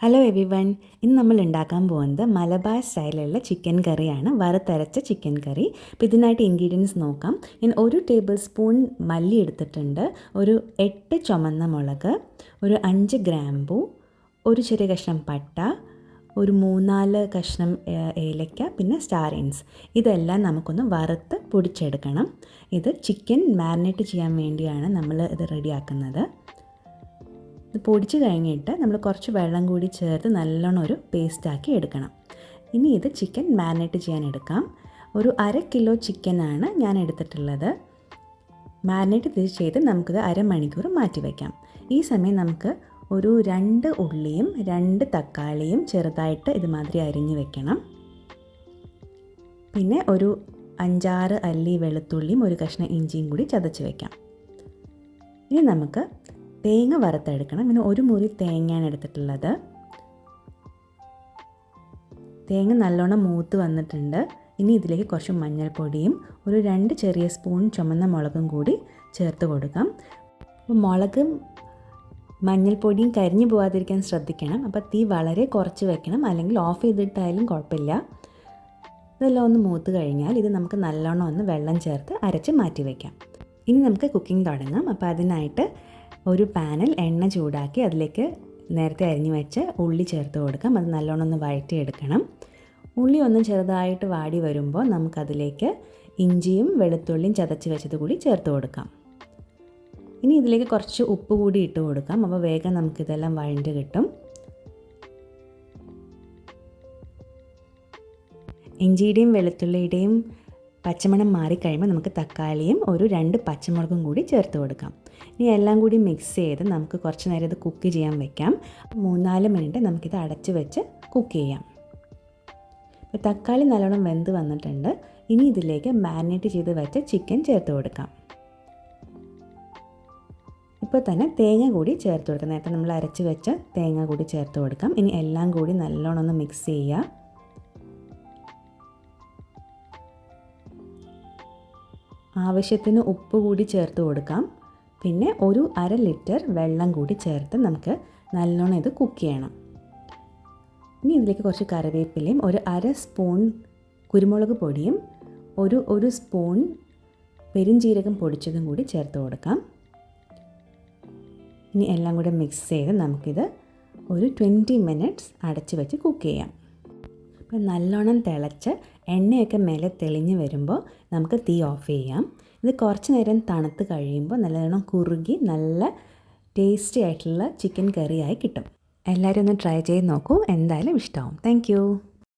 Hello everyone, ഇന്ന് നമ്മൾ ഉണ്ടാക്കാൻ പോകുന്നത് മലബാർ സ്റ്റൈലിലുള്ള ചിക്കൻ കറിയാണ്, വറുത്തരച്ച ചിക്കൻ കറി. അപ്പോൾ ഇതിനായിട്ട് ഇൻഗ്രീഡിയൻസ് നോക്കാം. ഞാൻ 1 ടേബിൾ സ്പൂൺ മല്ലി എടുത്തിട്ടുണ്ട്, ഒരു 8 ചുമന്ന മുളക്, ഒരു 5 ഗ്രാമ്പൂ, ഒരു ചെറിയ കഷ്ണം പട്ട, ഒരു 3-4 കഷ്ണം ഏലക്ക, പിന്നെ സ്റ്റാർ അനീസ്. ഇതെല്ലാം നമുക്കൊന്ന് വറുത്ത് പൊടിച്ചെടുക്കണം. ഇത് ചിക്കൻ മാരിനേറ്റ് ചെയ്യാൻ വേണ്ടിയാണ് നമ്മൾ ഇത് റെഡിയാക്കുന്നത്. ഇത് പൊടിച്ച് കഴിഞ്ഞിട്ട് നമ്മൾ കുറച്ച് വെള്ളം കൂടി ചേർത്ത് നല്ലോണം ഒരു പേസ്റ്റാക്കി എടുക്കണം. ഇനി ഇത് ചിക്കൻ മാരിനേറ്റ് ചെയ്യാൻ എടുക്കാം. ഒരു 1/2 കിലോ ചിക്കനാണ് ഞാൻ എടുത്തിട്ടുള്ളത്. മാരിനേറ്റ് ചെയ്ത് നമുക്കിത് അരമണിക്കൂർ മാറ്റി വയ്ക്കാം. ഈ സമയം നമുക്ക് ഒരു 2 ഉള്ളിയും 2 തക്കാളിയും ചെറുതായിട്ട് ഇതുമാതിരി അരിഞ്ഞ് വെക്കണം. പിന്നെ ഒരു 5-6 അല്ലി വെളുത്തുള്ളിയും ഒരു കഷ്ണം ഇഞ്ചിയും കൂടി ചതച്ച് വയ്ക്കാം. ഇനി നമുക്ക് തേങ്ങ വറുത്തെടുക്കണം. പിന്നെ ഒരു മുറി തേങ്ങയാണ് എടുത്തിട്ടുള്ളത്. തേങ്ങ നല്ലോണം മൂത്ത് വന്നിട്ടുണ്ട്. ഇനി ഇതിലേക്ക് കുറച്ച് മഞ്ഞൾപ്പൊടിയും ഒരു 2 ചെറിയ സ്പൂൺ ചുമന്ന മുളകും കൂടി ചേർത്ത് കൊടുക്കാം. അപ്പോൾ മുളകും മഞ്ഞൾപ്പൊടിയും കരിഞ്ഞു പോകാതിരിക്കാൻ ശ്രദ്ധിക്കണം. അപ്പോൾ തീ വളരെ കുറച്ച് വെക്കണം, അല്ലെങ്കിൽ ഓഫ് ചെയ്തിട്ടായാലും കുഴപ്പമില്ല. ഇതെല്ലാം ഒന്ന് മൂത്ത് കഴിഞ്ഞാൽ ഇത് നമുക്ക് നല്ലോണം ഒന്ന് വെള്ളം ചേർത്ത് അരച്ച് മാറ്റി വയ്ക്കാം. ഇനി നമുക്ക് കുക്കിംഗ് തുടങ്ങാം. അപ്പോൾ അതിനായിട്ട് ഒരു പാനിൽ എണ്ണ ചൂടാക്കി അതിലേക്ക് നേരത്തെ അരിഞ്ഞു വെച്ച് ഉള്ളി ചേർത്ത് കൊടുക്കാം. അത് നല്ലോണം ഒന്ന് വഴറ്റിയെടുക്കണം. ഉള്ളി ഒന്ന് ചെറുതായിട്ട് വാടി വരുമ്പോൾ നമുക്കതിലേക്ക് ഇഞ്ചിയും വെളുത്തുള്ളിയും ചതച്ച് വെച്ചത് കൂടി ചേർത്ത് കൊടുക്കാം. ഇനി ഇതിലേക്ക് കുറച്ച് ഉപ്പ് കൂടി ഇട്ട് കൊടുക്കാം. അപ്പോൾ വേഗം നമുക്കിതെല്ലാം വഴണ്ട് കിട്ടും. ഇഞ്ചിയുടെയും വെളുത്തുള്ളിയുടെയും പച്ചമണം മാറിക്കഴിയുമ്പോൾ നമുക്ക് തക്കാളിയും ഒരു 2 പച്ചമുളകും കൂടി ചേർത്ത് കൊടുക്കാം. ഇനി എല്ലാം കൂടി മിക്സ് ചെയ്ത് നമുക്ക് കുറച്ച് നേരം ഇത് കുക്ക് ചെയ്യാൻ വെക്കാം. 3-4 മിനിറ്റ് നമുക്കിത് അടച്ച് വെച്ച് കുക്ക് ചെയ്യാം. ഇപ്പോൾ തക്കാളി നല്ലോണം വെന്ത് വന്നിട്ടുണ്ട്. ഇനി ഇതിലേക്ക് മാരിനേറ്റ് ചെയ്ത് വെച്ച ചിക്കൻ ചേർത്ത് കൊടുക്കാം. ഇപ്പോൾ തന്നെ തേങ്ങ കൂടി ചേർത്ത് കൊടുക്കാം. നേരത്തെ നമ്മൾ അരച്ച് വെച്ച തേങ്ങ കൂടി ചേർത്ത് കൊടുക്കാം. ഇനി എല്ലാം കൂടി നല്ലോണം ഒന്ന് മിക്സ് ചെയ്യുക. ആവശ്യത്തിന് ഉപ്പ് കൂടി ചേർത്ത് കൊടുക്കാം. പിന്നെ ഒരു 1/2 ലിറ്റർ വെള്ളം കൂടി ചേർത്ത് നമുക്ക് നല്ലോണം ഇത് കുക്ക് ചെയ്യണം. ഇനി ഇതിലേക്ക് കുറച്ച് കറിവേപ്പിലയും ഒരു 1/2 സ്പൂൺ കുരുമുളക് പൊടിയും ഒരു സ്പൂൺ പെരുംജീരകം പൊടിച്ചതും കൂടി ചേർത്ത് കൊടുക്കാം. ഇനി എല്ലാം കൂടി മിക്സ് ചെയ്ത് നമുക്കിത് ഒരു 20 മിനിറ്റ്സ് അടച്ച് വെച്ച് കുക്ക് ചെയ്യാം. അപ്പോൾ നല്ലോണം തിളച്ച് എണ്ണയൊക്കെ മേലെ തെളിഞ്ഞ് വരുമ്പോൾ നമുക്ക് തീ ഓഫ് ചെയ്യാം. ഇത് കുറച്ച് നേരം തണുത്ത് കഴിയുമ്പോൾ നല്ലോണം കുറുകി നല്ല ടേസ്റ്റി ആയിട്ടുള്ള ചിക്കൻ കറിയായി കിട്ടും. എല്ലാവരും ഒന്ന് ട്രൈ ചെയ്ത് നോക്കൂ, എന്തായാലും ഇഷ്ടമാവും. താങ്ക്